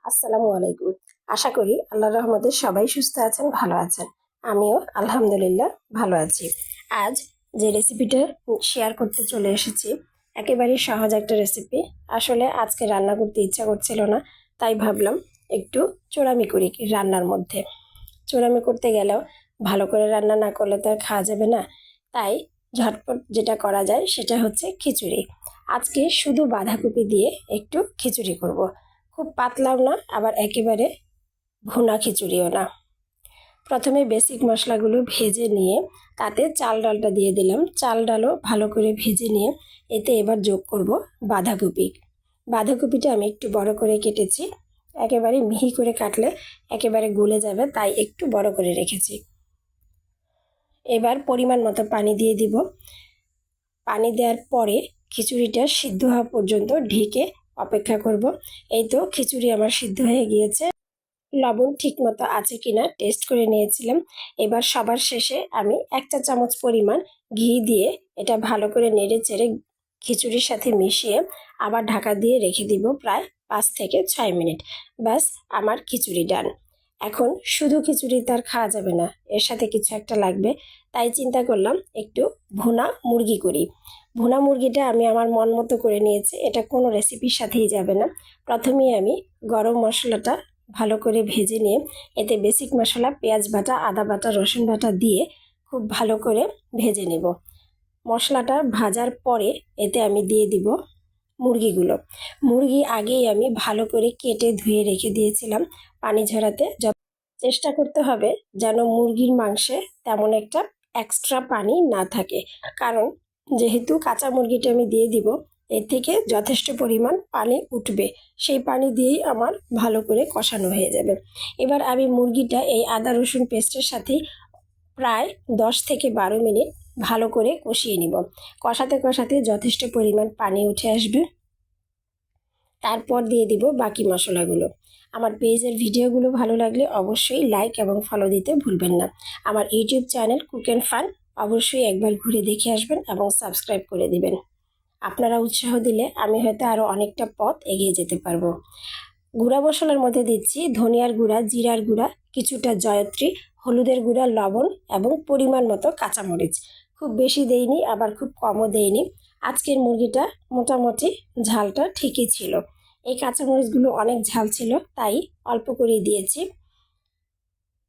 আসসালামু আলাইকুম। আশা করি আল্লাহর রহমতে সবাই সুস্থ আছেন, ভালো আছেন। আমিও আলহামদুলিল্লাহ ভালো আছি। আজ যে রেসিপিটা শেয়ার করতে চলে এসেছি, একেবারেই সহজ একটা রেসিপি। আসলে আজকে রান্না করতে ইচ্ছা করছিল না, তাই ভাবলাম একটু চোরামি করি রান্নার মধ্যে। চোরামি করতে গেলেও ভালো করে রান্না না করলে তো আর খাওয়া যাবে না। তাই ঝটপট যেটা করা যায় সেটা হচ্ছে খিচুড়ি। আজকে শুধু বাঁধাকপি দিয়ে একটু খিচুড়ি করব। খুব পাতলাও না, আবার একেবারে ভুনা খিচুড়িও না। প্রথমে বেসিক মশলাগুলো ভেজে নিয়ে তাতে চাল ডালটা দিয়ে দিলাম। চাল ডালও ভালো করে ভেজে নিয়ে এতে এবার যোগ করব বাঁধাকপি। বাঁধাকপিটা আমি একটু বড় করে কেটেছি, একেবারে মিহি করে কাটলে একেবারে গলে যাবে, তাই একটু বড় করে রেখেছি। এবার পরিমাণ মতো পানি দিয়ে দিব। পানি দেওয়ার পরে খিচুড়িটা সিদ্ধ হওয়া পর্যন্ত ঢেকে অপেক্ষা করব। এই তো খিচুড়ি আমার সিদ্ধ হয়ে গিয়েছে। লবণ ঠিক মতো আছে কিনা টেস্ট করে নিয়েছিলাম। এবার সবার শেষে আমি 1 চা চামচ পরিমাণ ঘি দিয়ে এটা ভালো করে নেড়ে চেড়ে খিচুড়ির সাথে মিশিয়ে আবার ঢাকা দিয়ে রেখে দিব প্রায় 5 থেকে 6 মিনিট। ব্যাস, আমার খিচুড়ি ডান। এখন শুধু খিচুড়ি তার খাওয়া যাবে না, এর সাথে কিছু একটা লাগবে। তাই চিন্তা করলাম একটু ভুনা মুরগি করি। ভুনা মুরগিটা আমি আমার মন মতো করে নিয়েছি, এটা কোনো রেসিপির সাথেই যাবে না। প্রথমেই আমি গরম মশলাটা ভালো করে ভেজে নিয়ে এতে বেসিক মশলা পেঁয়াজ বাটা, আদা বাটা, রসুন বাটা দিয়ে খুব ভালো করে ভেজে নেব। মশলাটা ভাজার পরে এতে আমি দিয়ে দিব মুরগিগুলো। মুরগি আগেই আমি ভালো করে কেটে ধুয়ে রেখে দিয়েছিলাম পানি ঝরাতে। চেষ্টা করতে হবে যেন মুরগির মাংসে তেমন একটা এক্সট্রা পানি না থাকে, কারণ যেহেতু কাঁচা মুরগিটা আমি দিয়ে দিব, এর থেকে যথেষ্ট পরিমাণ পানি উঠবে। সেই পানি দিয়েই আমার ভালো করে কষানো হয়ে যাবে। এবার আমি মুরগিটা এই আদা রসুন পেস্টের সাথেই প্রায় 10 থেকে 12 মিনিট ভালো করে কষিয়ে নিব। কষাতে কষাতে যথেষ্ট পরিমাণ পানি উঠে আসবে। তারপর দিয়ে দিব বাকি মশলাগুলো। আমার পেজের ভিডিওগুলো ভালো লাগলে অবশ্যই লাইক এবং ফলো দিতে ভুলবেন না। আমার YouTube channel cook and fun অবশ্যই একবার ঘুরে দেখে আসবেন এবং সাবস্ক্রাইব করে দিবেন। আপনারা উৎসাহ দিলে আমি হয়তো আরও অনেকটা পথ এগিয়ে যেতে পারবো। গুঁড়া মশলার মধ্যে দিচ্ছি ধনিয়ার গুঁড়া, জিরার গুঁড়া, কিছুটা জয়ত্রী, হলুদের গুঁড়া, লবণ এবং পরিমাণ মতো কাঁচামরিচ। খুব বেশি দেইনি, আবার খুব কমও দেইনি। আজকের মুরগিটা মোটামুটি ঝালটা ঠিকই ছিল। এই কাঁচামরিচগুলো অনেক ঝাল ছিল, তাই অল্প করেই দিয়েছি।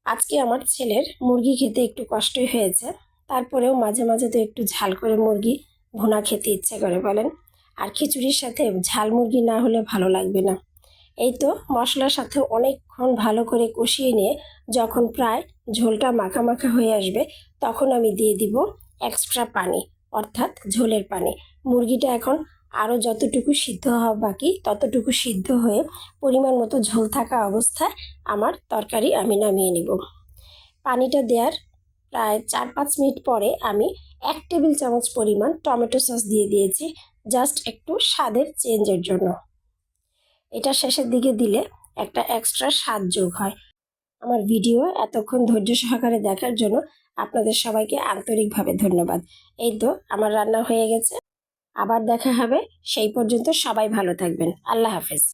আজকে আমার ছেলের মুরগি খেতে একটু কষ্টই হয়েছে, তারপরেও মাঝে মাঝে তো একটু ঝাল করে মুরগি ভুনা খেতে ইচ্ছে করে বলেন। আর খিচুড়ির সাথে ঝাল মুরগি না হলে ভালো লাগবে না। এই তো মশলার সাথে অনেকক্ষণ ভালো করে কষিয়ে নিয়ে যখন প্রায় ঝোলটা মাখা মাখা হয়ে আসবে, তখন আমি দিয়ে দিব এক্সট্রা পানি, অর্থাৎ ঝোলের পানি। মুরগিটা এখন আরও যতটুকু সিদ্ধ হওয়া বাকি ততটুকু সিদ্ধ হয়ে পরিমাণ মতো ঝোল থাকা অবস্থায় আমার তরকারি আমি নামিয়ে নিব। পানিটা দেওয়ার প্রায় 4-5 মিনিট পরে আমি 1 টেবিল চামচ পরিমাণ টমেটো সস দিয়ে দিয়েছি, জাস্ট একটু স্বাদের চেঞ্জের জন্য। এটা শেষের দিকে দিলে একটা এক্সট্রা স্বাদ যোগ হয়। আমার ভিডিও এতক্ষণ ধৈর্য সহকারে দেখার জন্য আপনাদের সবাইকে আন্তরিকভাবে ধন্যবাদ। এই তো আমার রান্না হয়ে গেছে। আবার দেখা হবে, সেই পর্যন্ত সবাই ভালো থাকবেন। আল্লাহ হাফেজ।